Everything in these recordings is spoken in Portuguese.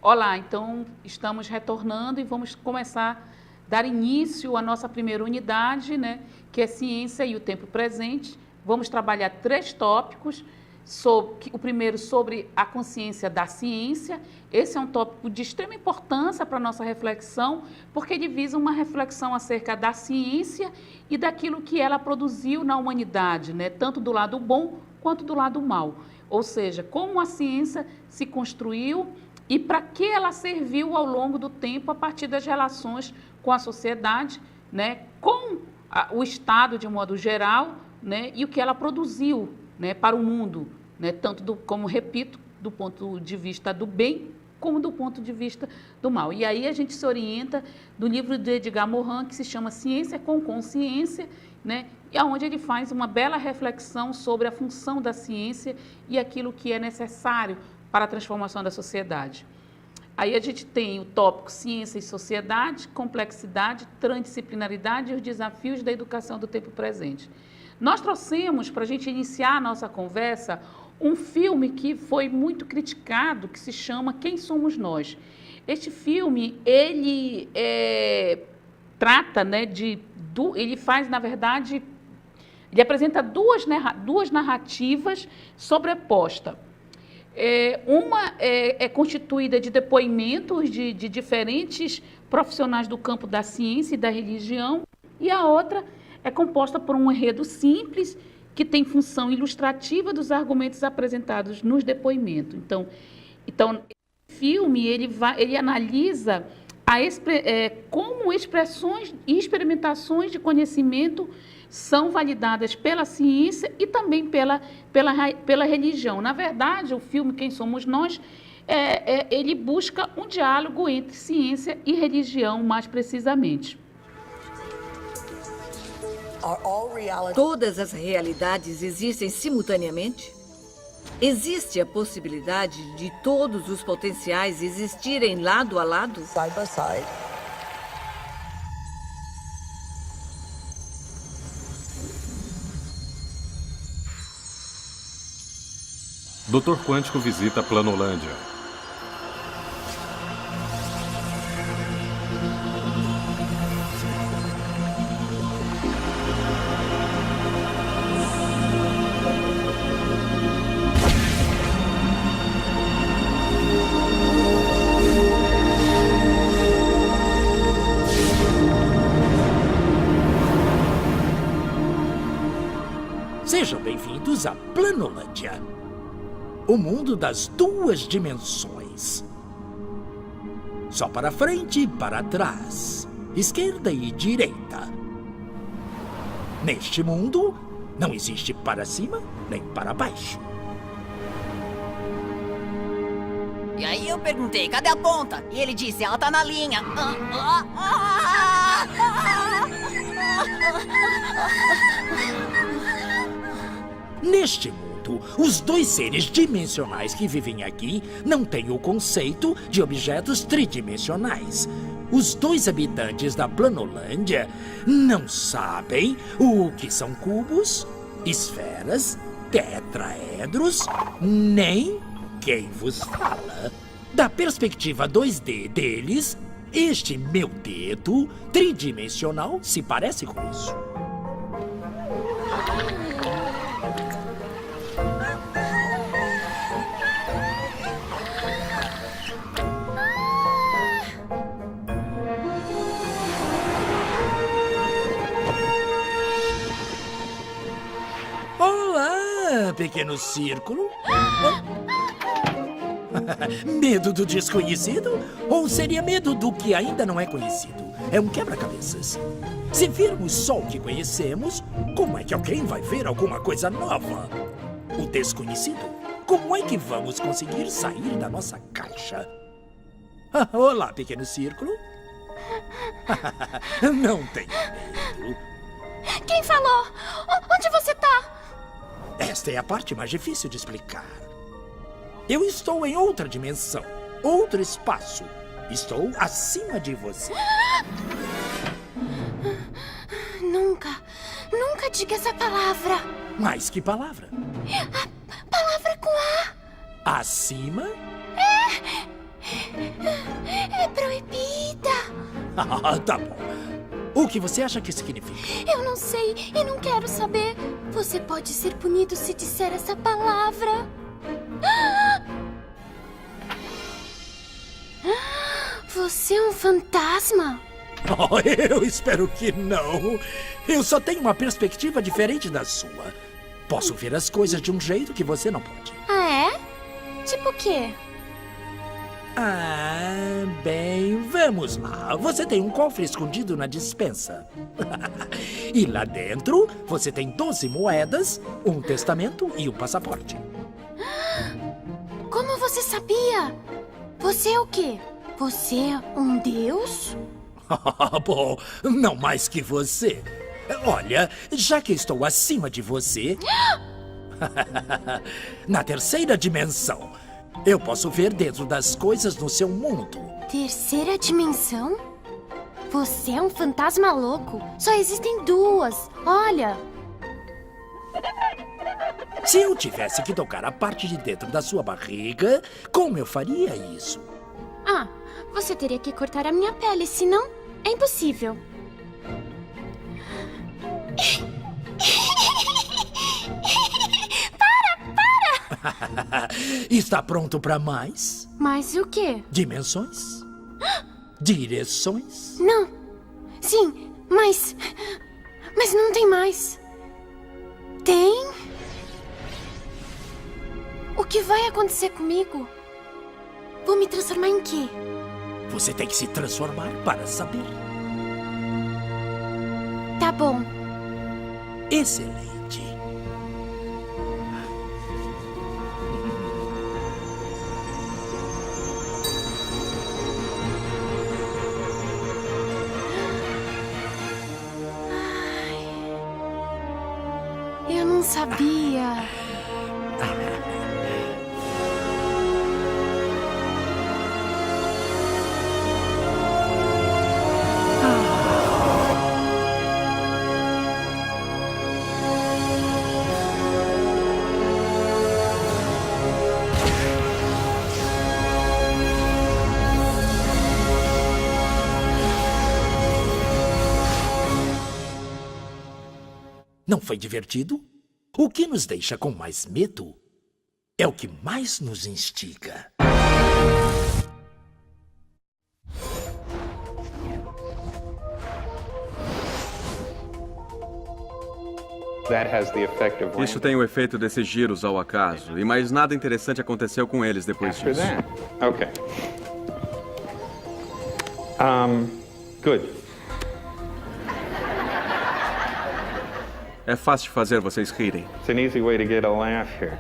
Olá, então estamos retornando e vamos começar a dar início à nossa primeira unidade, né, que é Ciência e o Tempo Presente. Vamos trabalhar 3 tópicos. O primeiro sobre a consciência da ciência. Esse é um tópico de extrema importância para a nossa reflexão, porque ele visa uma reflexão acerca da ciência e daquilo que ela produziu na humanidade, né? Tanto do lado bom quanto do lado mal. Ou seja, como a ciência se construiu e para que ela serviu ao longo do tempo a partir das relações com a sociedade, né? Com o Estado de um modo geral, né? E o que ela produziu, né, para o mundo, né, como repito, do ponto de vista do bem, como do ponto de vista do mal. E aí a gente se orienta do livro de Edgar Morin, que se chama Ciência com Consciência, né, e onde ele faz uma bela reflexão sobre a função da ciência e aquilo que é necessário para a transformação da sociedade. Aí a gente tem o tópico Ciência e Sociedade, Complexidade, Transdisciplinaridade e os desafios da educação do tempo presente. Nós trouxemos, para a gente iniciar a nossa conversa, um filme que foi muito criticado, que se chama Quem Somos Nós? Este filme, ele trata, né, ele faz, na verdade, ele apresenta duas narrativas sobrepostas. Uma é constituída de depoimentos de diferentes profissionais do campo da ciência e da religião, e a outra é composta por um enredo simples que tem função ilustrativa dos argumentos apresentados nos depoimentos. Então o filme ele analisa como expressões e experimentações de conhecimento são validadas pela ciência e também pela religião. Na verdade, o filme Quem Somos Nós, ele busca um diálogo entre ciência e religião, mais precisamente. Todas as realidades existem simultaneamente? Existe a possibilidade de todos os potenciais existirem lado a lado? Side by side. Dr. Quântico visita Planolândia. Sejam bem-vindos a Planolândia, o mundo das 2 dimensões. Só para frente e para trás, esquerda e direita. Neste mundo, não existe para cima nem para baixo. E aí eu perguntei, cadê a ponta? E ele disse, ela tá na linha. Neste mundo, os 2 seres dimensionais que vivem aqui não têm o conceito de objetos tridimensionais. Os 2 habitantes da Planolândia não sabem o que são cubos, esferas, tetraedros, nem quem vos fala. Da perspectiva 2D deles, este meu dedo tridimensional se parece com isso. Olá, pequeno círculo. Medo do desconhecido? Ou seria medo do que ainda não é conhecido? É um quebra-cabeças. Se virmos só o que conhecemos, como é que alguém vai ver alguma coisa nova? O desconhecido? Como é que vamos conseguir sair da nossa caixa? Olá, pequeno círculo. Não tenha medo. Quem falou? Onde você tá? Esta é a parte mais difícil de explicar. Eu estou em outra dimensão, outro espaço. Estou acima de você. Nunca diga essa palavra. Mas que palavra? A palavra com A. Acima? Tá bom. O que você acha que significa? Eu não sei e não quero saber. Você pode ser punido se disser essa palavra. Você é um fantasma? Oh, eu espero que não. Eu só tenho uma perspectiva diferente da sua. Posso ver as coisas de um jeito que você não pode. Ah, é? Tipo o quê? Bem, vamos lá. Você tem um cofre escondido na despensa. E lá dentro, você tem 12 moedas, um testamento e um passaporte. Como você sabia? Você é o quê? Você é um deus? Bom, não mais que você. Olha, já que estou acima de você... Na terceira dimensão, eu posso ver dentro das coisas no seu mundo. Terceira dimensão? Você é um fantasma louco. Só existem duas. Olha. Se eu tivesse que tocar a parte de dentro da sua barriga, como eu faria isso? Ah, você teria que cortar a minha pele, senão é impossível. Está pronto para mais? Mas o quê? Dimensões? Direções? Não. Sim, mas não tem mais. Tem? O que vai acontecer comigo? Vou me transformar em quê? Você tem que se transformar para saber. Tá bom. Excelente. Eu não sabia. Não foi divertido? O que nos deixa com mais medo é o que mais nos instiga. Isso tem o efeito desses giros ao acaso, e mais nada interessante aconteceu com eles depois disso. Okay. Good. É fácil fazer vocês rirem. It's an easy way to get a laugh here.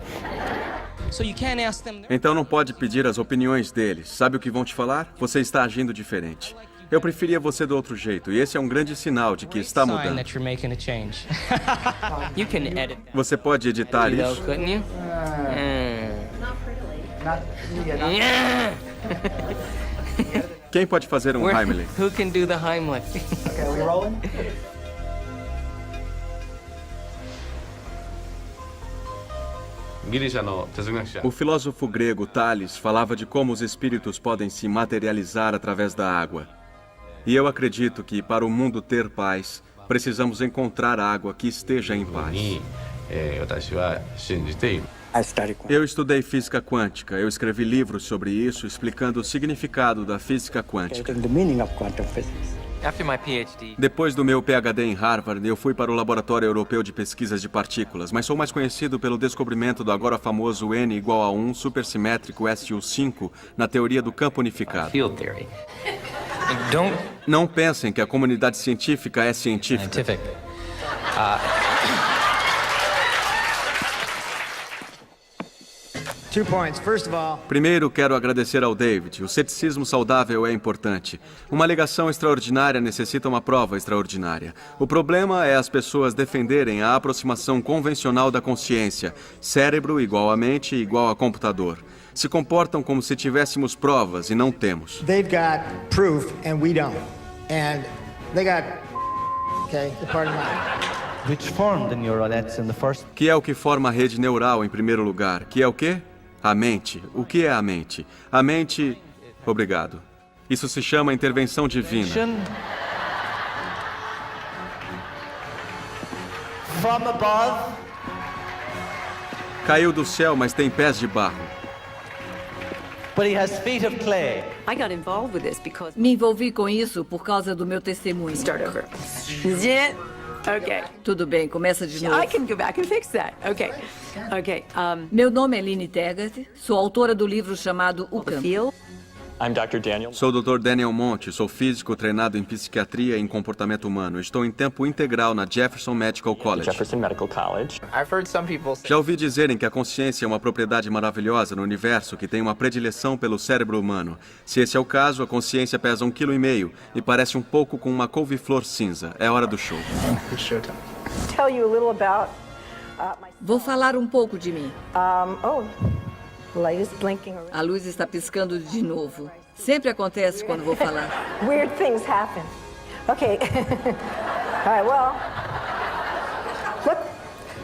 Então não pode pedir as opiniões deles. Sabe o que vão te falar? Você está agindo diferente. Eu preferia você do outro jeito, e esse é um grande sinal de que está mudando. Você pode editar isso? Quem pode fazer um Heimlich? Who can do the Heimlich? Okay, are we rolling? O filósofo grego Tales falava de como os espíritos podem se materializar através da água. E eu acredito que, para o mundo ter paz, precisamos encontrar água que esteja em paz. Eu estudei física quântica. Eu escrevi livros sobre isso, explicando o significado da física quântica. Depois do meu PhD em Harvard, eu fui para o Laboratório Europeu de Pesquisas de Partículas, mas sou mais conhecido pelo descobrimento do agora famoso N igual a 1 supersimétrico SU5 na teoria do campo unificado. Não pensem que a comunidade científica é científica. Primeiro, quero agradecer ao David. O ceticismo saudável é importante. Uma alegação extraordinária necessita uma prova extraordinária. O problema é as pessoas defenderem a aproximação convencional da consciência. Cérebro igual a mente igual a computador. Se comportam como se tivéssemos provas e não temos. They've got proof and we don't. And they got... Okay, the party line. Which formed the neural nets in the first... Que é o que forma a rede neural em primeiro lugar? Que é o quê? A mente. O que é a mente? A mente... Obrigado. Isso se chama intervenção divina. From above. Caiu do céu, mas tem pés de barro. But he has feet of clay. Me envolvi com isso por causa do meu testemunho. Start over. Okay. Tudo bem, começa de novo. I can go back and fix that. Okay. Okay. Meu nome é Lynne Taggart, sou autora do livro chamado O Campo. Field. I'm Dr. Daniel. Sou o Dr. Daniel Monte, sou físico treinado em psiquiatria e em comportamento humano. Estou em tempo integral na Jefferson Medical College. Jefferson Medical College. I've heard some people say... Já ouvi dizerem que a consciência é uma propriedade maravilhosa no universo que tem uma predileção pelo cérebro humano. Se esse é o caso, a consciência pesa 1,5 kg e parece um pouco com uma couve-flor cinza. É hora do show. Tell you a little about Vou falar um pouco de mim. light is blinking. A luz está piscando de novo. Sempre acontece quando vou falar. Weird things happen. Okay. All right, well. Look,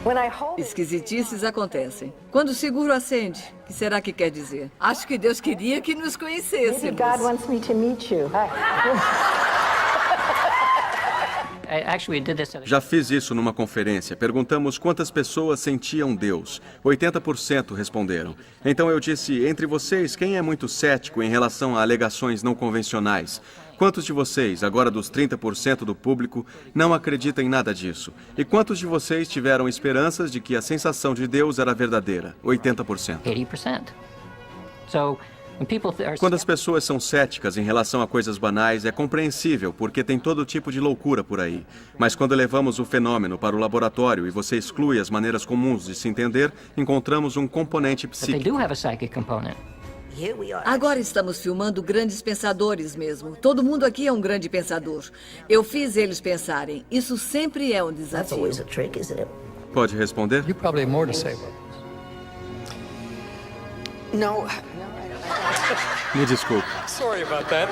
when I hold Esquisitices acontecem. Quando o seguro acende, o que será que quer dizer? Acho que Deus queria que nos maybe conhecêssemos. God wants me to meet you. Actually, we did this Já fiz isso numa conferência. Perguntamos quantas pessoas sentiam Deus. 80% responderam. Então eu disse, entre vocês, quem é muito cético em relação a alegações não convencionais? Quantos de vocês, agora dos 30% do público, não acreditam em nada disso? E quantos de vocês tiveram esperanças de que a sensação de Deus era verdadeira? 80%. 80%. So, when people are Quando as pessoas são céticas em relação a coisas banais, é compreensível, porque tem todo tipo de loucura por aí. Mas quando levamos o fenômeno para o laboratório e você exclui as maneiras comuns de se entender, encontramos um componente but they psíquico. do have a psychic component. Agora estamos filmando grandes pensadores mesmo. Todo mundo aqui é um grande pensador. Eu fiz eles pensarem. Isso sempre é um desafio. trick, isn't it? Pode responder? You probably have more to say about this. No. Me desculpe. Sorry about that.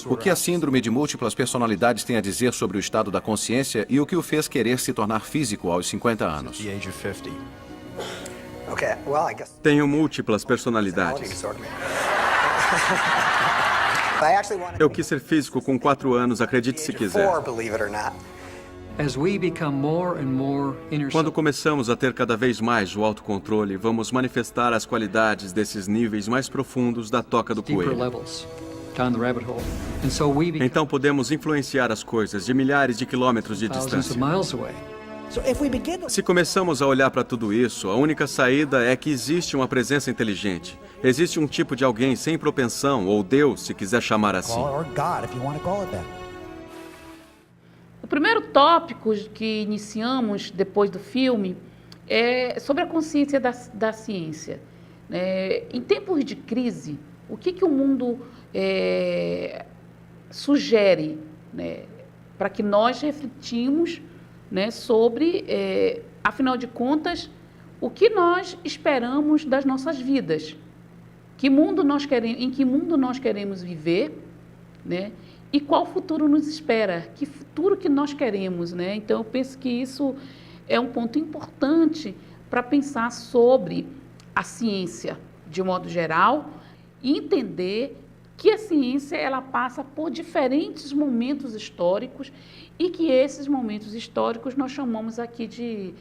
O que a síndrome de múltiplas personalidades tem a dizer sobre o estado da consciência e o que o fez querer se tornar físico aos 50 anos? Okay, well, I guess Tenho múltiplas personalidades. disorder. I actually wanted Eu quis ser físico com 4 anos, acredite se quiser. believe it or not. As we become more and more Quando começamos a ter cada vez mais o autocontrole, vamos manifestar as qualidades desses níveis mais profundos da toca do deeper coelho. levels down the rabbit hole. And so we become Então podemos influenciar as coisas de milhares de quilômetros de thousands of distância. miles away. Se começamos a olhar para tudo isso, a única saída é que existe uma presença inteligente. Existe um tipo de alguém sem propensão, ou Deus, se quiser chamar assim. O primeiro tópico que iniciamos depois do filme é sobre a consciência da ciência. Em tempos de crise, o que o mundo sugere, para que nós refletimos, sobre, afinal de contas, o que nós esperamos das nossas vidas, em que mundo nós queremos viver, e qual futuro nos espera, que futuro que nós queremos, Então, eu penso que isso é um ponto importante para pensar sobre a ciência, de modo geral, e entender que a ciência ela passa por diferentes momentos históricos e que esses momentos históricos nós chamamos aqui de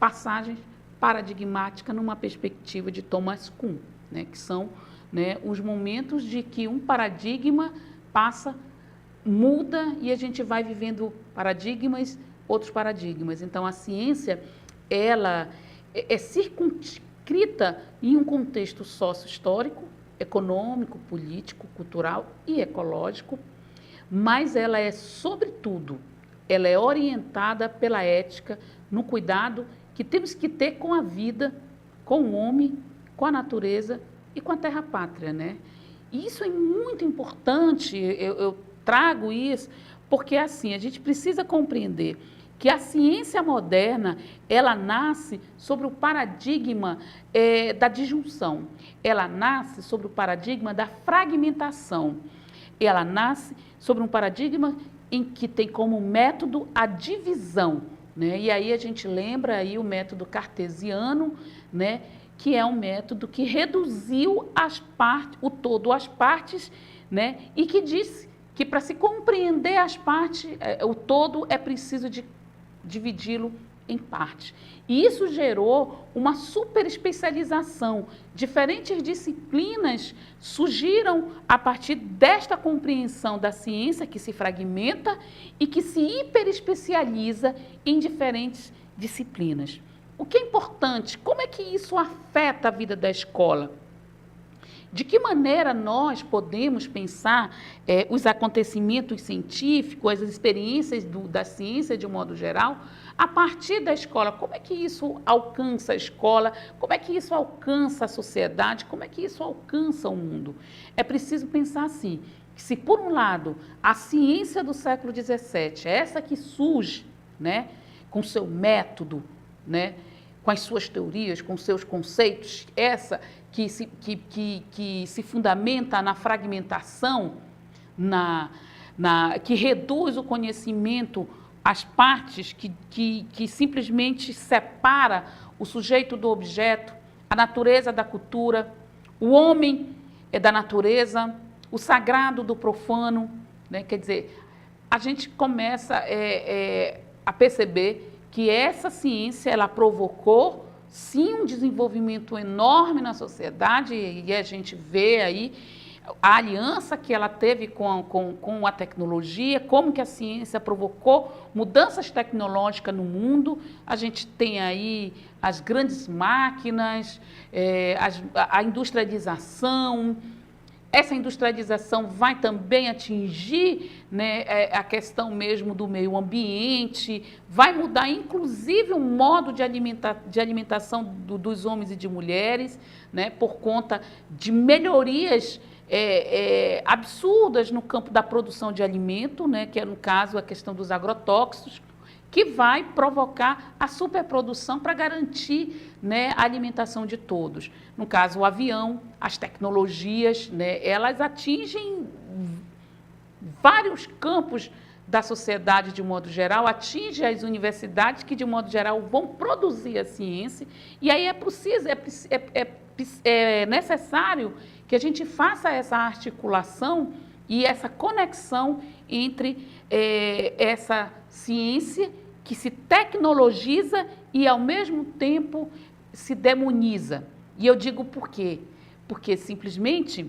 passagem paradigmática numa perspectiva de Thomas Kuhn, que são os momentos de que um paradigma passa, muda e a gente vai vivendo paradigmas, outros paradigmas. Então, a ciência ela é circunscrita em um contexto sócio-histórico, econômico, político, cultural e ecológico, mas ela é, sobretudo, ela é orientada pela ética, no cuidado que temos que ter com a vida, com o homem, com a natureza e com a terra-pátria, E isso é muito importante, eu trago isso, porque assim, a gente precisa compreender que a ciência moderna, ela nasce sobre o paradigma da disjunção, ela nasce sobre o paradigma da fragmentação, ela nasce sobre um paradigma em que tem como método a divisão, E aí a gente lembra aí o método cartesiano, que é um método que reduziu o todo às partes, né? E que diz que para se compreender as partes, o todo é preciso de dividi-lo em partes. E isso gerou uma super especialização. Diferentes disciplinas surgiram a partir desta compreensão da ciência que se fragmenta e que se hiperespecializa em diferentes disciplinas. O que é importante? Como é que isso afeta a vida da escola? De que maneira nós podemos pensar os acontecimentos científicos, as experiências da ciência de um modo geral, a partir da escola? Como é que isso alcança a escola? Como é que isso alcança a sociedade? Como é que isso alcança o mundo? É preciso pensar assim, que se por um lado a ciência do século XVII, essa que surge, né, com seu método, né, com as suas teorias, com seus conceitos, essa que se fundamenta na fragmentação, que reduz o conhecimento às partes, que simplesmente separa o sujeito do objeto, a natureza da cultura, o homem é da natureza, o sagrado do profano, né? Quer dizer, a gente começa a perceber que essa ciência, ela provocou, sim, um desenvolvimento enorme na sociedade, e a gente vê aí a aliança que ela teve com a tecnologia, como que a ciência provocou mudanças tecnológicas no mundo. A gente tem aí as grandes máquinas, a industrialização. Essa industrialização vai também atingir, né, a questão mesmo do meio ambiente, vai mudar inclusive o modo de alimentação dos homens e de mulheres, né, por conta de melhorias absurdas no campo da produção de alimento, né, que é, no caso, a questão dos agrotóxicos, que vai provocar a superprodução para garantir, né, a alimentação de todos. No caso, o avião, as tecnologias, né, elas atingem vários campos da sociedade de modo geral, atingem as universidades que, de modo geral, vão produzir a ciência, e aí é necessário que a gente faça essa articulação e essa conexão entre essa ciência que se tecnologiza e, ao mesmo tempo, se demoniza. E eu digo por quê? Porque, simplesmente,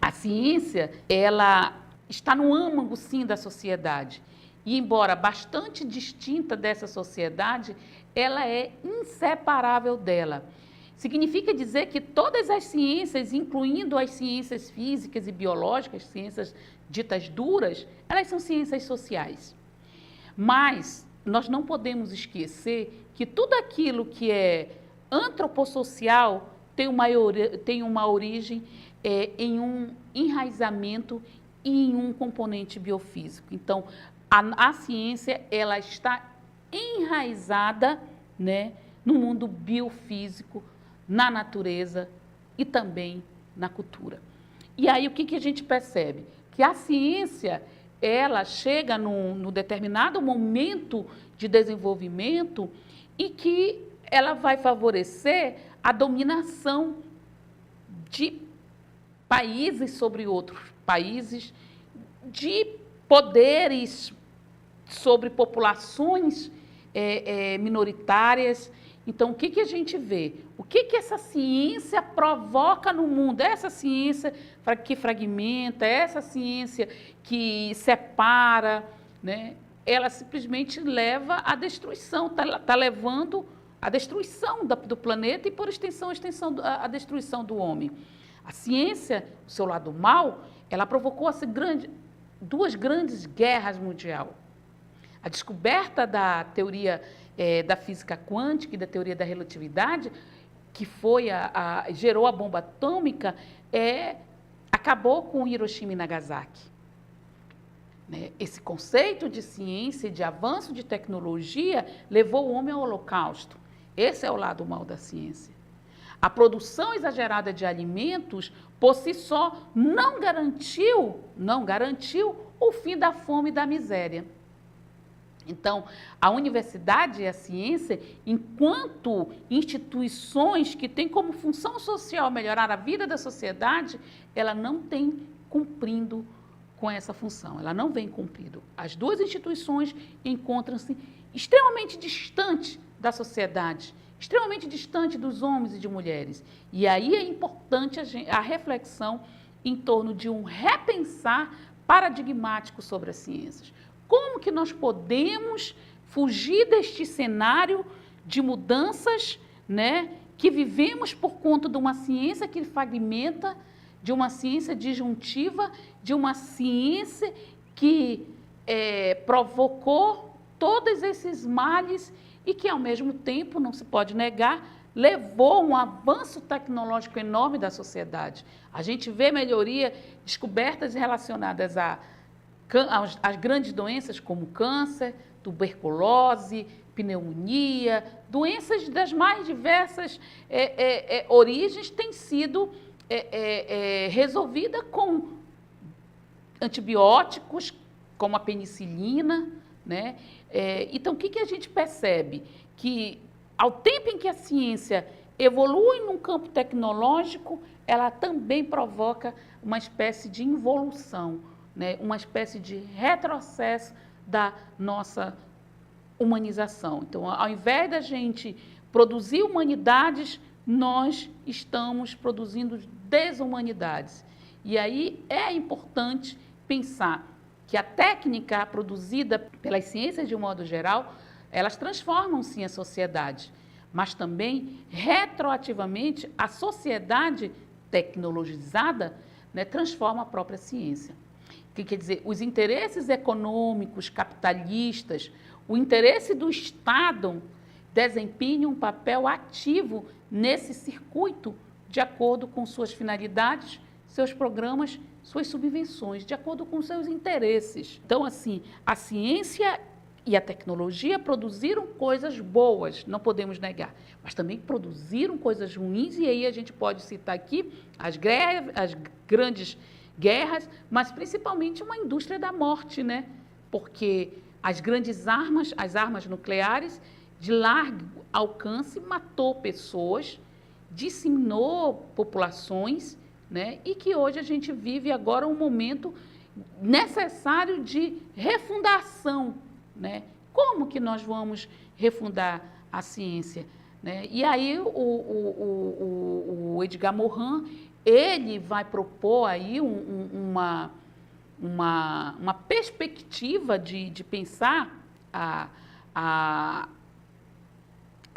a ciência, ela está no âmago, sim, da sociedade. E, embora bastante distinta dessa sociedade, ela é inseparável dela. Significa dizer que todas as ciências, incluindo as ciências físicas e biológicas, ciências ditas duras, elas são ciências sociais. Mas nós não podemos esquecer que tudo aquilo que é antropossocial tem uma origem em um enraizamento e em um componente biofísico. Então, a ciência, ela está enraizada, né, no mundo biofísico, na natureza e também na cultura. E aí o que a gente percebe? Que a ciência, ela chega num determinado momento de desenvolvimento e que ela vai favorecer a dominação de países sobre outros países, de poderes sobre populações minoritárias. Então, o que a gente vê? O que essa ciência provoca no mundo? Essa ciência que fragmenta, essa ciência que separa, né? Ela simplesmente leva à destruição, está levando à destruição do planeta e, por extensão, à destruição do homem. A ciência, o seu lado mal, ela provocou duas grandes guerras mundiais. A descoberta da teoria da física quântica e da teoria da relatividade, que gerou a bomba atômica, acabou com Hiroshima e Nagasaki. Esse conceito de ciência e de avanço de tecnologia levou o homem ao holocausto. Esse é o lado mal da ciência. A produção exagerada de alimentos, por si só, não garantiu o fim da fome e da miséria. Então, a universidade e a ciência, enquanto instituições que têm como função social melhorar a vida da sociedade, ela não tem cumprindo com essa função, ela não vem cumprindo. As duas instituições encontram-se extremamente distantes da sociedade, extremamente distante dos homens e de mulheres. E aí é importante a reflexão em torno de um repensar paradigmático sobre as ciências. Como que nós podemos fugir deste cenário de mudanças, né, que vivemos por conta de uma ciência que fragmenta, de uma ciência disjuntiva, de uma ciência que provocou todos esses males e que, ao mesmo tempo, não se pode negar, levou um avanço tecnológico enorme da sociedade. A gente vê melhoria, descobertas relacionadas às grandes doenças como câncer, tuberculose, pneumonia, doenças das mais diversas origens têm sido resolvida com antibióticos, como a penicilina, né? Então, o que a gente percebe? Que, ao tempo em que a ciência evolui num campo tecnológico, ela também provoca uma espécie de involução, né? Uma espécie de retrocesso da nossa humanização. Então, ao invés da gente produzir humanidades, nós estamos produzindo desumanidades. E aí é importante pensar que a técnica produzida pelas ciências, de um modo geral, elas transformam, sim, a sociedade, mas também, retroativamente, a sociedade tecnologizada, né, transforma a própria ciência. O que quer dizer? Os interesses econômicos, capitalistas, o interesse do Estado desempenham um papel ativo nesse circuito, de acordo com suas finalidades, seus programas, suas subvenções, de acordo com seus interesses. Então, assim, a ciência e a tecnologia produziram coisas boas, não podemos negar, mas também produziram coisas ruins, e aí a gente pode citar aqui as grandes guerras, mas principalmente uma indústria da morte, né? Porque as grandes armas, as armas nucleares de largo alcance, matou pessoas, disseminou populações, né? E que hoje a gente vive agora um momento necessário de refundação, né? Como que nós vamos refundar a ciência, né? E aí o Edgar Morin, ele vai propor aí uma perspectiva de pensar a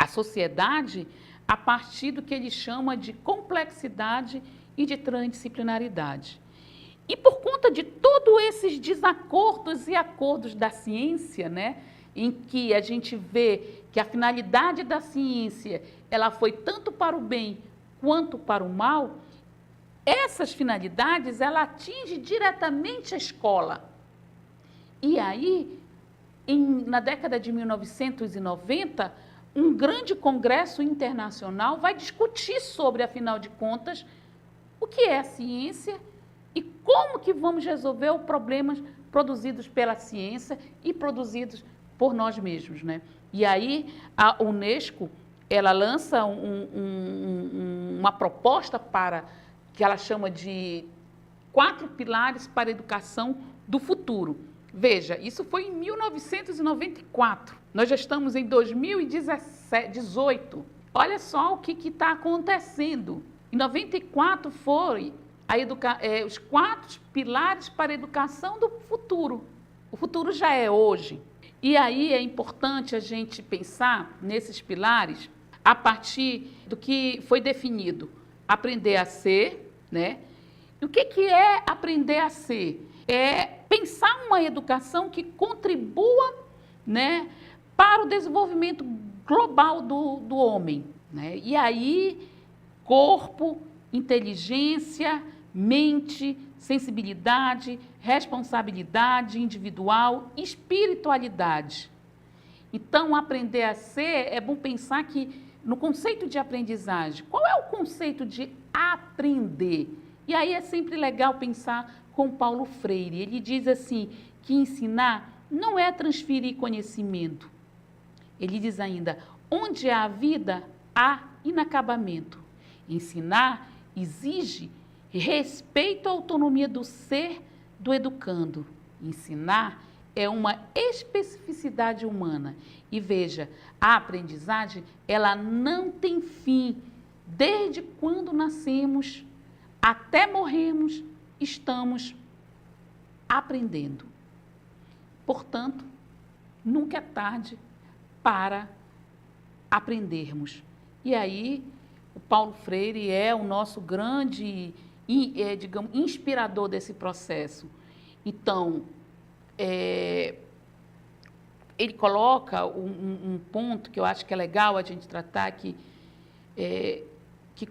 sociedade a partir do que ele chama de complexidade e de transdisciplinaridade. E por conta de todos esses desacordos e acordos da ciência, né, em que a gente vê que a finalidade da ciência ela foi tanto para o bem quanto para o mal, essas finalidades ela atinge diretamente a escola. E aí, na década de 1990, um grande congresso internacional vai discutir sobre, afinal de contas, o que é a ciência e como que vamos resolver os problemas produzidos pela ciência e produzidos por nós mesmos, né? E aí a Unesco, ela lança uma proposta para, que ela chama de 4 pilares para a educação do futuro. Veja, isso foi em 1994. Nós já estamos em 2018. Olha só o que está acontecendo. Em 94 foi os 4 pilares para a educação do futuro. O futuro já é hoje. E aí é importante a gente pensar nesses pilares a partir do que foi definido. Aprender a ser, né? E o que é aprender a ser? É pensar uma educação que contribua, né, para o desenvolvimento global do homem, né? E aí, corpo, inteligência, mente, sensibilidade, responsabilidade individual, espiritualidade. Então, aprender a ser, é bom pensar que no conceito de aprendizagem, qual é o conceito de aprender? E aí é sempre legal pensar com Paulo Freire. Ele diz assim, que ensinar não é transferir conhecimento. Ele diz ainda, onde há vida, há inacabamento. Ensinar exige respeito à autonomia do ser do educando. Ensinar é uma especificidade humana. E veja, a aprendizagem, ela não tem fim. Desde quando nascemos até morrermos, estamos aprendendo. Portanto, nunca é tarde para aprendermos. E aí, o Paulo Freire é o nosso grande, digamos, inspirador desse processo. Então, ele coloca um ponto que eu acho que é legal a gente tratar, que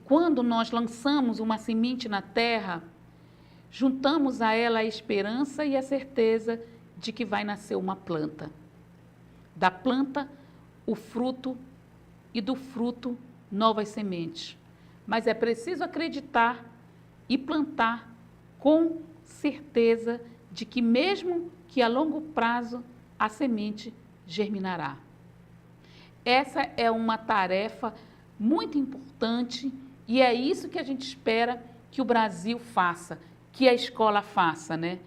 quando nós lançamos uma semente na terra, juntamos a ela a esperança e a certeza de que vai nascer uma planta. Da planta, o fruto, e do fruto, novas sementes. Mas é preciso acreditar e plantar com certeza de que mesmo que a longo prazo a semente germinará. Essa é uma tarefa muito importante e é isso que a gente espera que o Brasil faça, que a escola faça, né?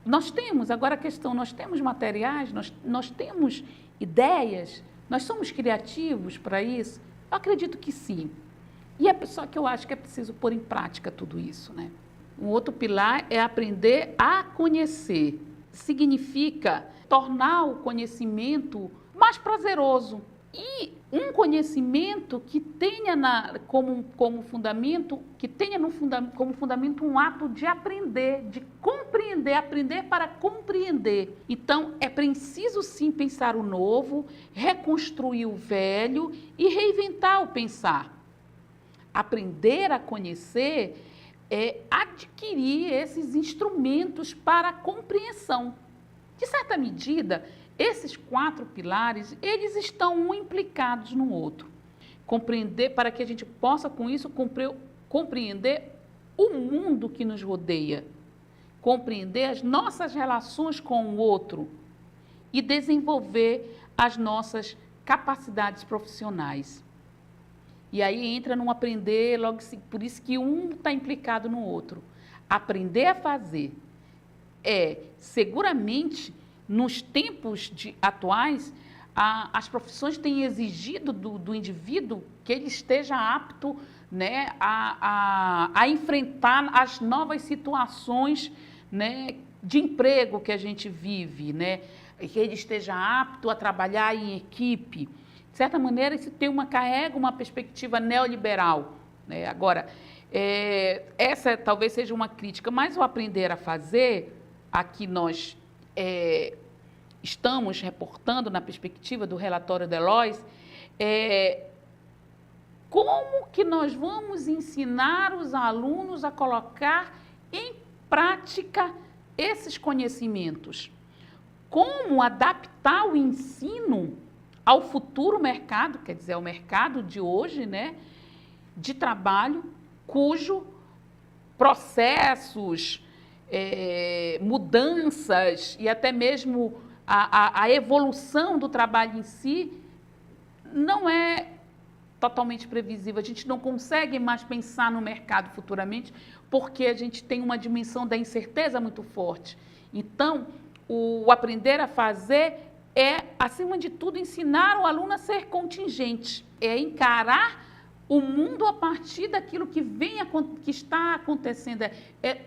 Nós temos, agora a questão, nós temos materiais, nós temos ideias, nós somos criativos para isso? Eu acredito que sim. E é só que eu acho que é preciso pôr em prática tudo isso, né? Um outro pilar é aprender a conhecer. Significa tornar o conhecimento mais prazeroso. E um conhecimento que tenha como fundamento um ato de aprender, de compreender, aprender para compreender. Então, é preciso sim pensar o novo, reconstruir o velho e reinventar o pensar. Aprender a conhecer é adquirir esses instrumentos para a compreensão. De certa medida, esses 4 pilares, eles estão um implicados no outro. Compreender, para que a gente possa, com isso, compreender o mundo que nos rodeia, compreender as nossas relações com o outro e desenvolver as nossas capacidades profissionais. E aí entra num aprender, logo, por isso que um está implicado no outro. Aprender a fazer seguramente, nos tempos atuais, as profissões têm exigido do indivíduo que ele esteja apto, né, a enfrentar as novas situações, né, de emprego que a gente vive, né, que ele esteja apto a trabalhar em equipe. De certa maneira, isso carrega uma perspectiva neoliberal, né? Agora, essa talvez seja uma crítica, mas o aprender a fazer, aqui nós estamos reportando na perspectiva do relatório Delois, como que nós vamos ensinar os alunos a colocar em prática esses conhecimentos? Como adaptar o ensino ao futuro mercado, quer dizer, ao mercado de hoje, né, de trabalho, cujo processos, mudanças e até mesmo a evolução do trabalho em si não é totalmente previsível. A gente não consegue mais pensar no mercado futuramente porque a gente tem uma dimensão da incerteza muito forte. Então, o aprender a fazer é, acima de tudo, ensinar o aluno a ser contingente, é encarar o mundo a partir daquilo que está acontecendo,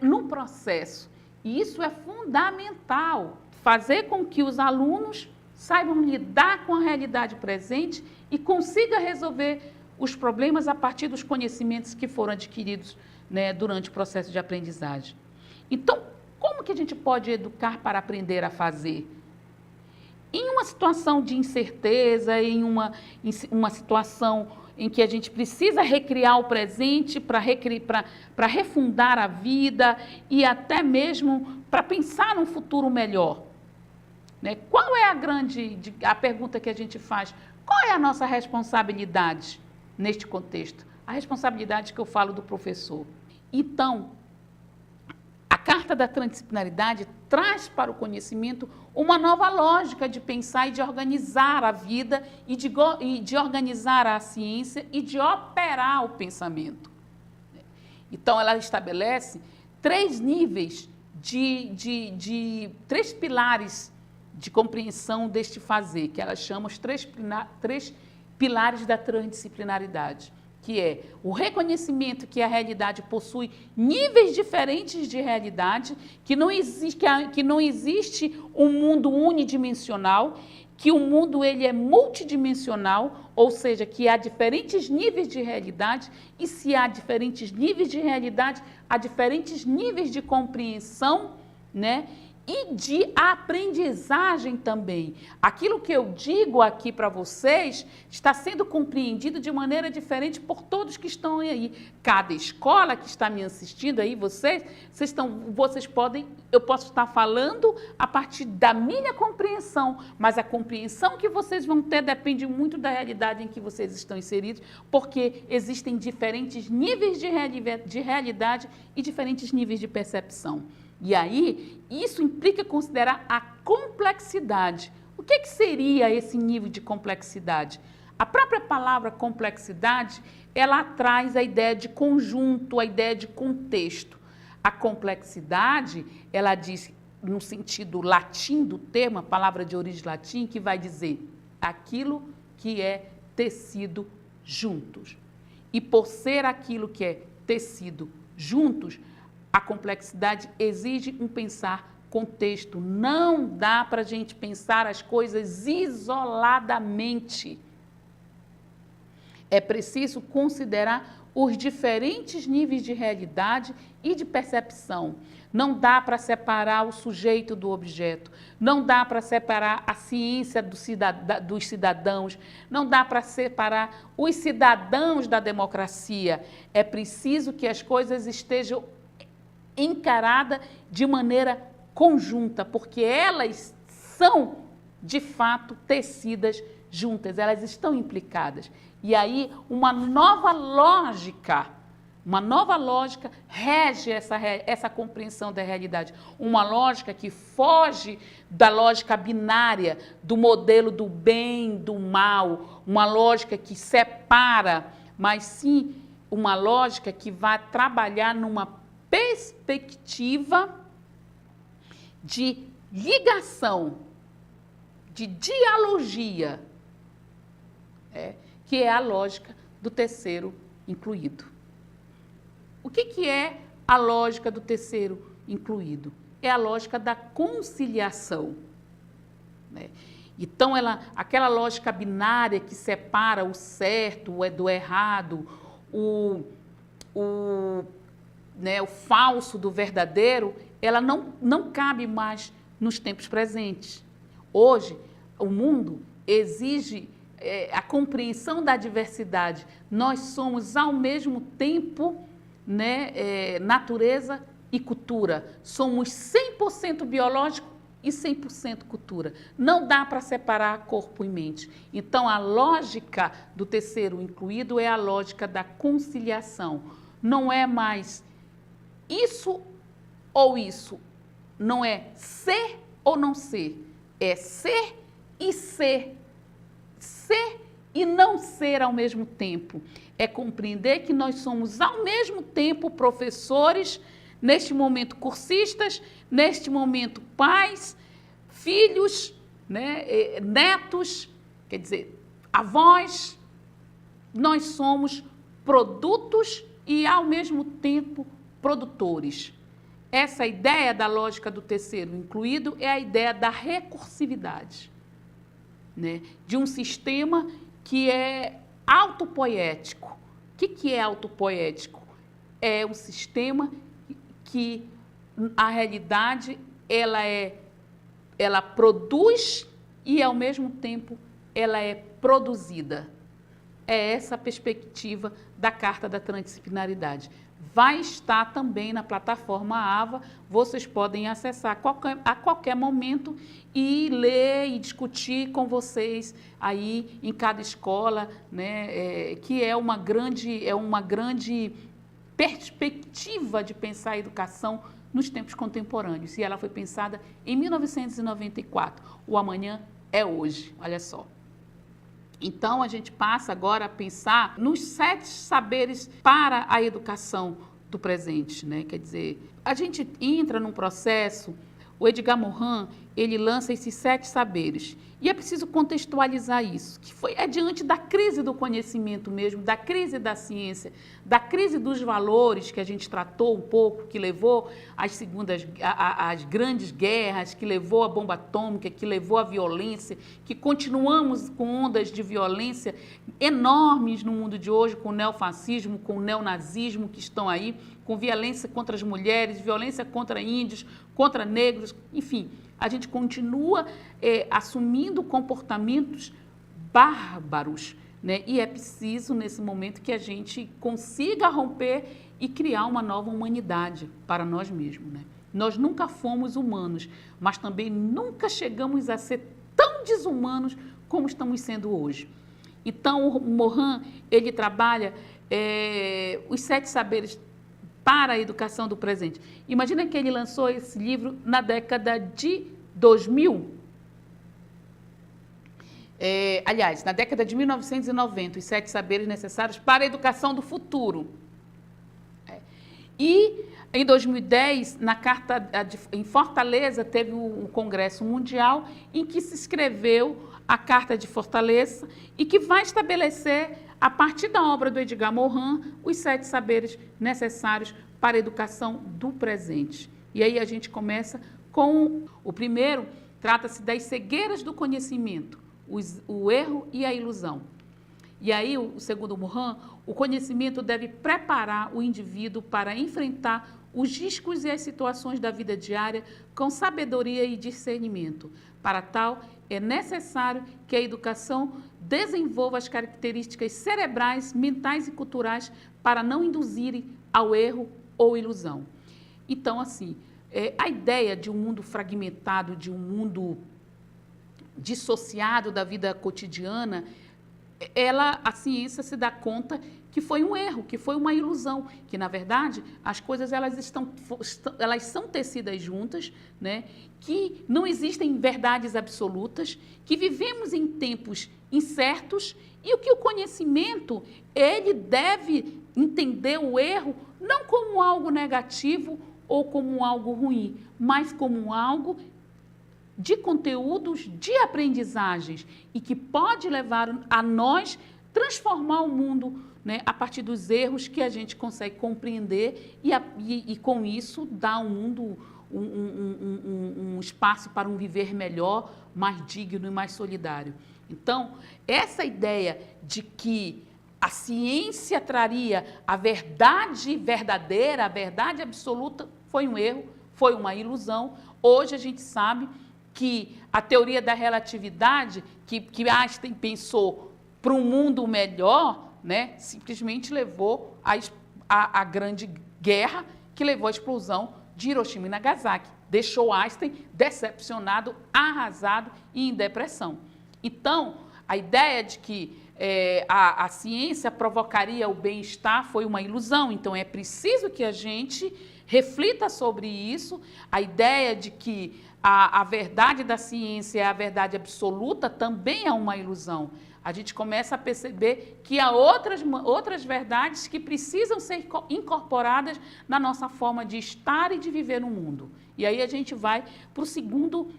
no processo. E isso é fundamental, fazer com que os alunos saibam lidar com a realidade presente e consigam resolver os problemas a partir dos conhecimentos que foram adquiridos, né, durante o processo de aprendizagem. Então, como que a gente pode educar para aprender a fazer? Em uma situação de incerteza, em uma situação em que a gente precisa recriar o presente para refundar a vida e até mesmo para pensar num futuro melhor. Né? Qual é a pergunta que a gente faz? Qual é a nossa responsabilidade neste contexto? A responsabilidade que eu falo do professor. Então, a Carta da Transdisciplinaridade traz para o conhecimento uma nova lógica de pensar e de organizar a vida e de organizar a ciência e de operar o pensamento. Então, ela estabelece 3 níveis três pilares de compreensão deste fazer, que ela chama os 3 pilares da transdisciplinaridade, que é o reconhecimento que a realidade possui níveis diferentes de realidade, que não existe um mundo unidimensional, que o mundo ele é multidimensional, ou seja, que há diferentes níveis de realidade, e se há diferentes níveis de realidade, há diferentes níveis de compreensão, né? E de aprendizagem também. Aquilo que eu digo aqui para vocês está sendo compreendido de maneira diferente por todos que estão aí. Cada escola que está me assistindo aí, eu posso estar falando a partir da minha compreensão, mas a compreensão que vocês vão ter depende muito da realidade em que vocês estão inseridos, porque existem diferentes níveis de realidade e diferentes níveis de percepção. E aí, isso implica considerar a complexidade. O que seria esse nível de complexidade? A própria palavra complexidade, ela traz a ideia de conjunto, a ideia de contexto. A complexidade, ela diz, no sentido latim do termo, a palavra de origem latim, que vai dizer aquilo que é tecido juntos. E por ser aquilo que é tecido juntos, a complexidade exige um pensar contexto. Não dá para a gente pensar as coisas isoladamente. É preciso considerar os diferentes níveis de realidade e de percepção. Não dá para separar o sujeito do objeto. Não dá para separar a ciência dos cidadãos. Não dá para separar os cidadãos da democracia. É preciso que as coisas estejam encarada de maneira conjunta, porque elas são, de fato, tecidas juntas, elas estão implicadas. E aí uma nova lógica rege essa compreensão da realidade. Uma lógica que foge da lógica binária, do modelo do bem, do mal, uma lógica que separa, mas sim uma lógica que vai trabalhar numa perspectiva de ligação, de dialogia, que é a lógica do terceiro incluído. O que é a lógica do terceiro incluído? É a lógica da conciliação, né? Então, aquela lógica binária que separa o certo do errado, o falso do verdadeiro, ela não cabe mais nos tempos presentes. Hoje, o mundo exige a compreensão da diversidade. Nós somos, ao mesmo tempo, natureza e cultura. Somos 100% biológico e 100% cultura. Não dá para separar corpo e mente. Então, a lógica do terceiro incluído é a lógica da conciliação. Não é mais isso ou isso, não é ser ou não ser, é ser e ser, ser e não ser ao mesmo tempo. É compreender que nós somos ao mesmo tempo professores, neste momento cursistas, neste momento pais, filhos, netos, quer dizer, avós. Nós somos produtos e ao mesmo tempo produtores. Essa ideia da lógica do terceiro incluído é a ideia da recursividade, de um sistema que é autopoético. O que é autopoético? É um sistema que a realidade ela produz e, ao mesmo tempo, ela é produzida. É essa a perspectiva da Carta da Transdisciplinaridade. Vai estar também na plataforma AVA, vocês podem acessar a qualquer momento e ler e discutir com vocês aí em cada escola, que é uma grande perspectiva de pensar a educação nos tempos contemporâneos. E ela foi pensada em 1994. O amanhã é hoje, olha só. Então, a gente passa agora a pensar nos 7 saberes para a educação do presente, né? Quer dizer, a gente entra num processo, o Edgar Morin, ele lança esses 7 saberes. E é preciso contextualizar isso, que é diante da crise do conhecimento mesmo, da crise da ciência, da crise dos valores que a gente tratou um pouco, que levou às grandes guerras, que levou à bomba atômica, que levou à violência, que continuamos com ondas de violência enormes no mundo de hoje, com o neofascismo, com o neonazismo que estão aí, com violência contra as mulheres, violência contra índios, contra negros, enfim. A gente continua assumindo comportamentos bárbaros, né? E é preciso, nesse momento, que a gente consiga romper e criar uma nova humanidade para nós mesmos, né? Nós nunca fomos humanos, mas também nunca chegamos a ser tão desumanos como estamos sendo hoje. Então, o Morin, ele trabalha os 7 saberes para a educação do presente. Imagina que ele lançou esse livro na década de 2000. Aliás, na década de 1990, os 7 saberes necessários para a educação do futuro. E em 2010, em Fortaleza, teve um Congresso Mundial em que se escreveu a Carta de Fortaleza e que vai estabelecer, a partir da obra do Edgar Morin, os 7 saberes necessários para a educação do presente. E aí a gente começa com o primeiro, trata-se das cegueiras do conhecimento, o erro e a ilusão. E aí, segundo Morin, o conhecimento deve preparar o indivíduo para enfrentar os riscos e as situações da vida diária com sabedoria e discernimento. Para tal, é necessário que a educação desenvolva as características cerebrais, mentais e culturais para não induzirem ao erro ou ilusão. Então, assim, a ideia de um mundo fragmentado, de um mundo dissociado da vida cotidiana, a ciência se dá conta que foi um erro, que foi uma ilusão, que, na verdade, as coisas elas são tecidas juntas, né? Que não existem verdades absolutas, que vivemos em tempos incertos e que o conhecimento, ele deve entender o erro não como algo negativo ou como algo ruim, mas como algo de conteúdos, de aprendizagens e que pode levar a nós transformar o mundo, né, a partir dos erros que a gente consegue compreender e com isso dar ao mundo um espaço para um viver melhor, mais digno e mais solidário. Então, essa ideia de que a ciência traria a verdade verdadeira, a verdade absoluta, foi um erro, foi uma ilusão. Hoje a gente sabe que a teoria da relatividade, que Einstein pensou para um mundo melhor, né, simplesmente levou à grande guerra que levou à explosão de Hiroshima e Nagasaki. Deixou Einstein decepcionado, arrasado e em depressão. Então, a ideia de que a ciência provocaria o bem-estar foi uma ilusão. Então, é preciso que a gente reflita sobre isso. A ideia de que a verdade da ciência é a verdade absoluta também é uma ilusão. A gente começa a perceber que há outras verdades que precisam ser incorporadas na nossa forma de estar e de viver no mundo. E aí a gente vai para o segundo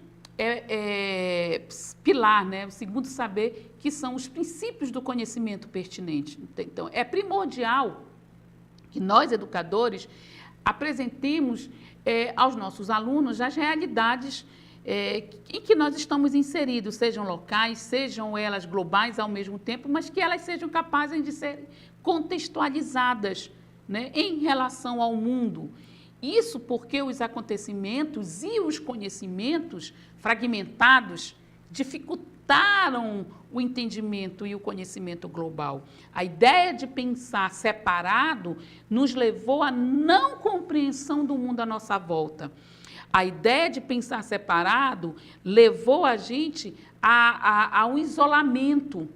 pilar, né? O segundo saber, que são os princípios do conhecimento pertinente. Então, é primordial que nós, educadores, apresentemos aos nossos alunos as realidades em que nós estamos inseridos, sejam locais, sejam elas globais ao mesmo tempo, mas que elas sejam capazes de ser contextualizadas, né, em relação ao mundo. Isso porque os acontecimentos e os conhecimentos fragmentados dificultaram o entendimento e o conhecimento global. A ideia de pensar separado nos levou à não compreensão do mundo à nossa volta. A ideia de pensar separado levou a gente a um isolamento.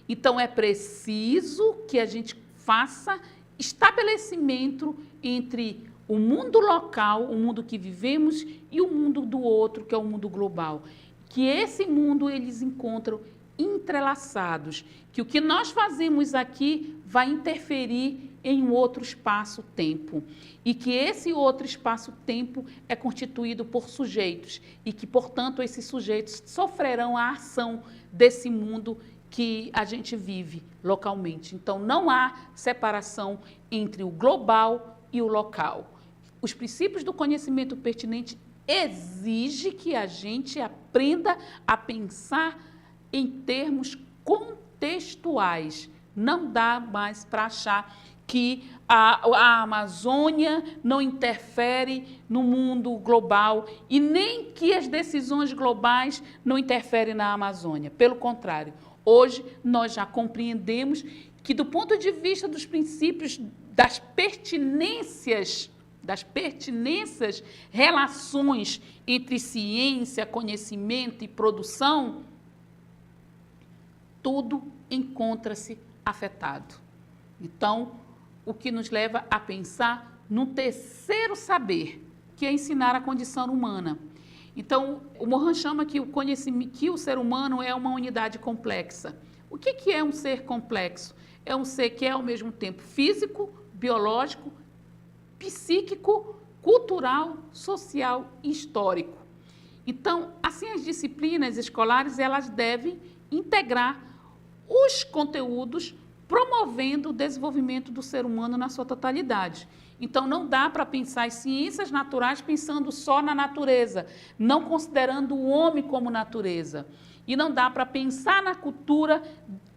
Então, é preciso que a gente faça estabelecimento entre o mundo local, o mundo que vivemos e o mundo do outro, que é o mundo global. Que esse mundo eles encontram entrelaçados, que o que nós fazemos aqui vai interferir em um outro espaço-tempo e que esse outro espaço-tempo é constituído por sujeitos e que, portanto, esses sujeitos sofrerão a ação desse mundo que a gente vive localmente. Então, não há separação entre o global e o local. Os princípios do conhecimento pertinente exigem que a gente aprenda a pensar em termos contextuais. Não dá mais para achar que a Amazônia não interfere no mundo global e nem que as decisões globais não interferem na Amazônia. Pelo contrário, hoje nós já compreendemos que, do ponto de vista dos princípios das pertinências, relações entre ciência, conhecimento e produção, tudo encontra-se afetado. Então, o que nos leva a pensar num terceiro saber, que é ensinar a condição humana. Então, o Morin chama que o ser humano é uma unidade complexa. O que é um ser complexo? É um ser que é, ao mesmo tempo, físico, biológico, psíquico, cultural, social e histórico. Então, assim, as disciplinas escolares, elas devem integrar os conteúdos promovendo o desenvolvimento do ser humano na sua totalidade. Então, não dá para pensar as ciências naturais pensando só na natureza, não considerando o homem como natureza. E não dá para pensar na cultura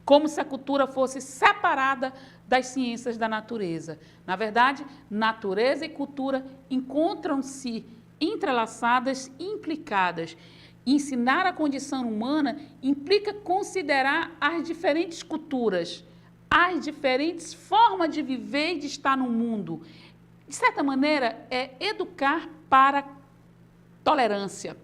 como se a cultura fosse separada das ciências da natureza. Na verdade, natureza e cultura encontram-se entrelaçadas e implicadas. Ensinar a condição humana implica considerar as diferentes culturas, as diferentes formas de viver e de estar no mundo. De certa maneira, é educar para tolerância.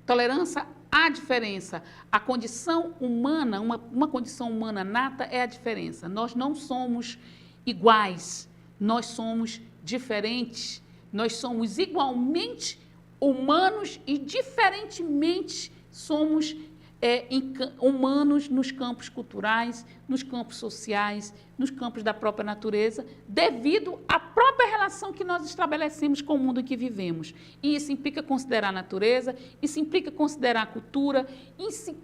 Tolerância à diferença. A condição humana, uma condição humana nata é a diferença. Nós não somos iguais, nós somos diferentes, nós somos igualmente humanos e diferentemente somos humanos nos campos culturais, nos campos sociais, nos campos da própria natureza, devido à própria relação que nós estabelecemos com o mundo em que vivemos. E isso implica considerar a natureza, isso implica considerar a cultura, isso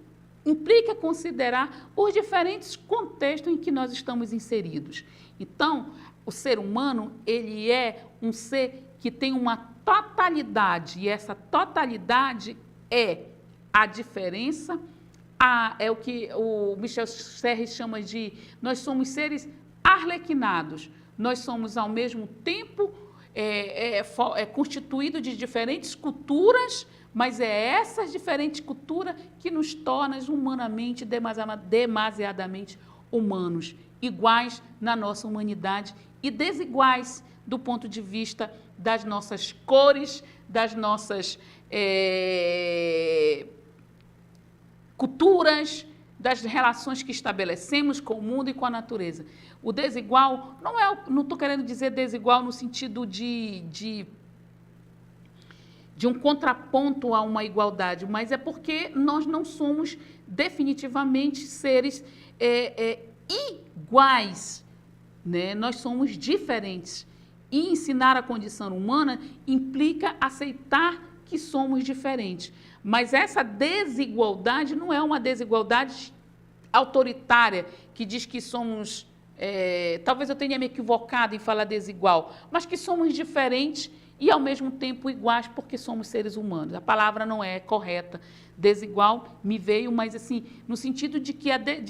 implica considerar os diferentes contextos em que nós estamos inseridos. Então, o ser humano, ele é um ser que tem uma totalidade, e essa totalidade é a diferença, é o que o Michel Serres chama de nós somos seres arlequinados, nós somos ao mesmo tempo constituídos de diferentes culturas, mas é essas diferentes culturas que nos tornam humanamente demasiadamente humanos, iguais na nossa humanidade e desiguais do ponto de vista das nossas cores, das nossas culturas, das relações que estabelecemos com o mundo e com a natureza. O desigual, não estou querendo dizer desigual no sentido de um contraponto a uma igualdade, mas é porque nós não somos definitivamente seres iguais, né? Nós somos diferentes. E ensinar a condição humana implica aceitar que somos diferentes. Mas essa desigualdade não é uma desigualdade autoritária que diz que somos... talvez eu tenha me equivocado em falar desigual, mas que somos diferentes e, ao mesmo tempo, iguais porque somos seres humanos. A palavra não é correta. Desigual me veio, mas assim, no sentido de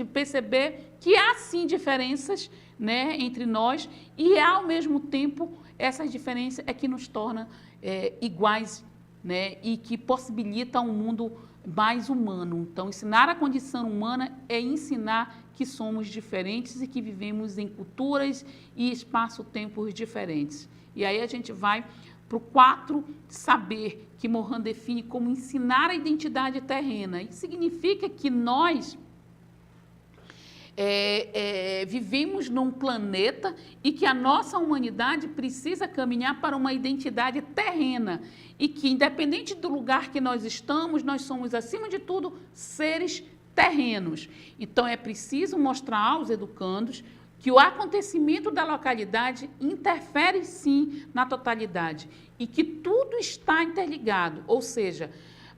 perceber que há, sim, diferenças, né, entre nós e, ao mesmo tempo, essas diferenças é que nos tornam iguais, né, e que possibilita um mundo mais humano. Então, ensinar a condição humana é ensinar que somos diferentes e que vivemos em culturas e espaço-tempos diferentes. E aí a gente vai para o 4 saber, que Morin define como ensinar a identidade terrena. Isso significa que nós vivemos num planeta e que a nossa humanidade precisa caminhar para uma identidade terrena e que, independente do lugar que nós estamos, nós somos, acima de tudo, seres terrenos. Então, é preciso mostrar aos educandos que o acontecimento da localidade interfere, sim, na totalidade e que tudo está interligado, ou seja,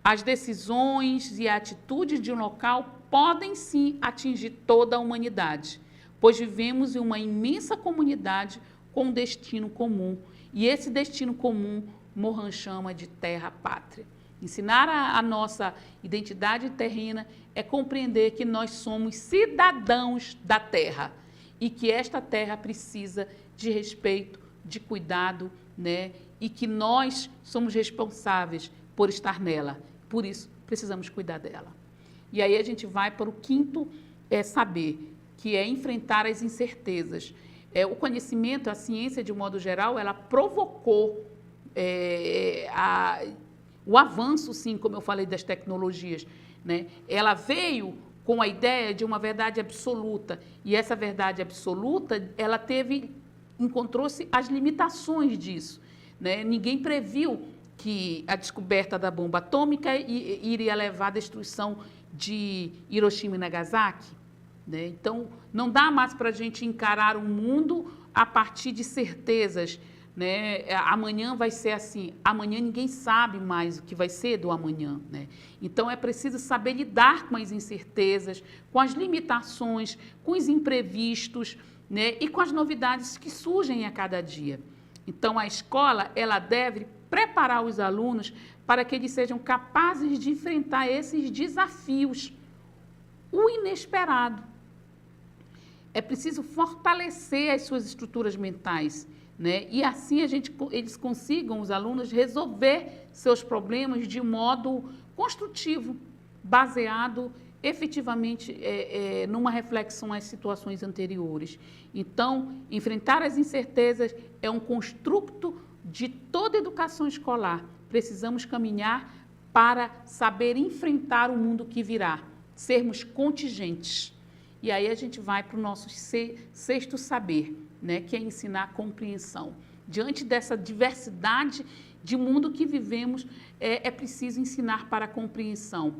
as decisões e atitudes de um local podem, sim, atingir toda a humanidade, pois vivemos em uma imensa comunidade com um destino comum. E esse destino comum, Mohan chama de terra-pátria. Ensinar a nossa identidade terrena é compreender que nós somos cidadãos da terra e que esta terra precisa de respeito, de cuidado, né? E que nós somos responsáveis por estar nela. Por isso, precisamos cuidar dela. E aí a gente vai para o quinto saber, que é enfrentar as incertezas. O conhecimento, a ciência, de um modo geral, ela provocou o avanço, sim, como eu falei, das tecnologias, né? Ela veio com a ideia de uma verdade absoluta, e essa verdade absoluta, ela encontrou-se as limitações disso, né? Ninguém previu que a descoberta da bomba atômica iria levar à destruição de Hiroshima e Nagasaki, né? Então, não dá mais para a gente encarar o mundo a partir de certezas, né? Amanhã vai ser assim, amanhã ninguém sabe mais o que vai ser do amanhã, né? Então, é preciso saber lidar com as incertezas, com as limitações, com os imprevistos, né? E com as novidades que surgem a cada dia. Então, a escola, ela deve preparar os alunos para que eles sejam capazes de enfrentar esses desafios, o inesperado. É preciso fortalecer as suas estruturas mentais, né? E assim eles consigam, os alunos, resolver seus problemas de modo construtivo, baseado efetivamente numa reflexão às situações anteriores. Então, enfrentar as incertezas é um construto de toda a educação escolar. Precisamos caminhar para saber enfrentar o mundo que virá, sermos contingentes. E aí a gente vai para o nosso sexto saber, né, que é ensinar a compreensão. Diante dessa diversidade de mundo que vivemos, é preciso ensinar para a compreensão.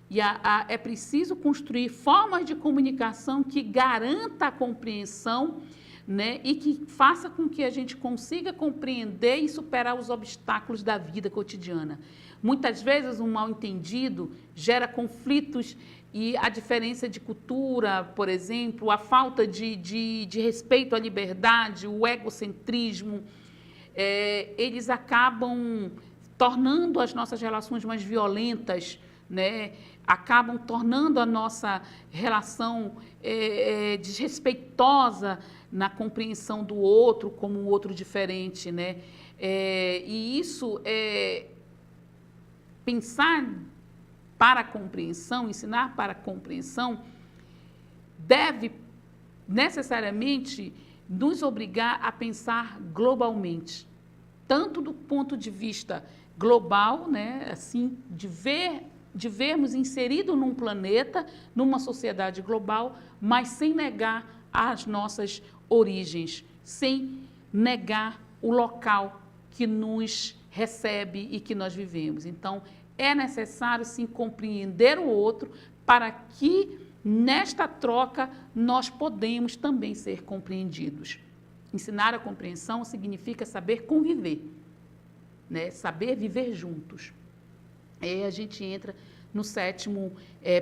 E é preciso construir formas de comunicação que garanta a compreensão, né, e que faça com que a gente consiga compreender e superar os obstáculos da vida cotidiana. Muitas vezes, um mal-entendido gera conflitos e a diferença de cultura, por exemplo, a falta de respeito à liberdade, o egocentrismo, eles acabam tornando as nossas relações mais violentas, né? Acabam tornando a nossa relação desrespeitosa na compreensão do outro como um outro diferente, né? E isso pensar para a compreensão, ensinar para a compreensão, deve necessariamente nos obrigar a pensar globalmente, tanto do ponto de vista global, né, assim, de vermos inserido num planeta, numa sociedade global, mas sem negar as nossas origens, sem negar o local que nos recebe e que nós vivemos. Então, é necessário, sim, compreender o outro para que, nesta troca, nós podemos também ser compreendidos. Ensinar a compreensão significa saber conviver, né? Saber viver juntos. Aí a gente entra no sétimo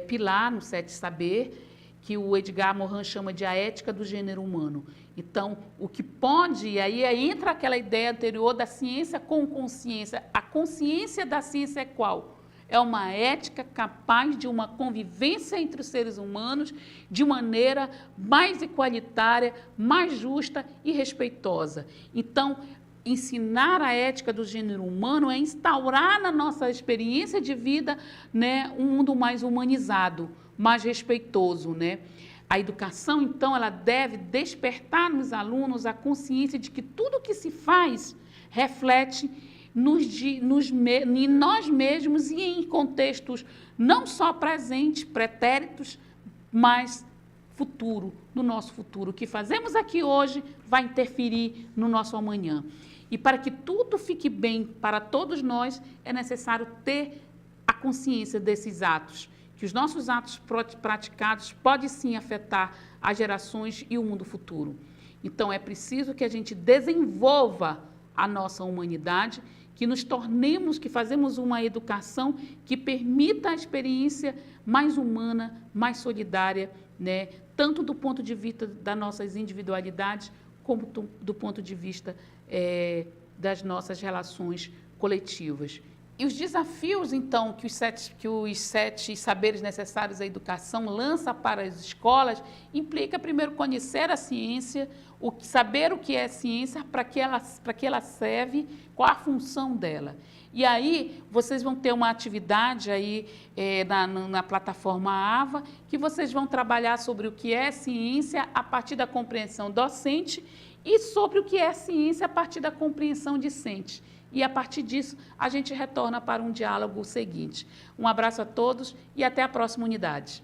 pilar, no sétimo saber, que o Edgar Morin chama de a ética do gênero humano. Então, o que pode, e aí entra aquela ideia anterior da ciência com consciência. A consciência da ciência é qual? É uma ética capaz de uma convivência entre os seres humanos de maneira mais igualitária, mais justa e respeitosa. Então, ensinar a ética do gênero humano é instaurar na nossa experiência de vida, né, um mundo mais humanizado, mais respeitoso, né? A educação, então, ela deve despertar nos alunos a consciência de que tudo que se faz reflete em nós mesmos e em contextos não só presentes, pretéritos, mas futuro, no nosso futuro. O que fazemos aqui hoje vai interferir no nosso amanhã. E para que tudo fique bem para todos nós, é necessário ter a consciência desses atos, que os nossos atos praticados podem sim afetar as gerações e o mundo futuro. Então, é preciso que a gente desenvolva a nossa humanidade, que nos tornemos, que fazemos uma educação que permita a experiência mais humana, mais solidária, né? Tanto do ponto de vista das nossas individualidades, como do ponto de vista das nossas relações coletivas. E os desafios, então, que os sete saberes necessários à educação lança para as escolas, implica, primeiro, conhecer a ciência, saber o que é ciência, para que ela serve, qual a função dela. E aí, vocês vão ter uma atividade aí na plataforma AVA, que vocês vão trabalhar sobre o que é ciência a partir da compreensão docente e sobre o que é ciência a partir da compreensão discente. E, a partir disso, a gente retorna para um diálogo seguinte. Um abraço a todos e até a próxima unidade.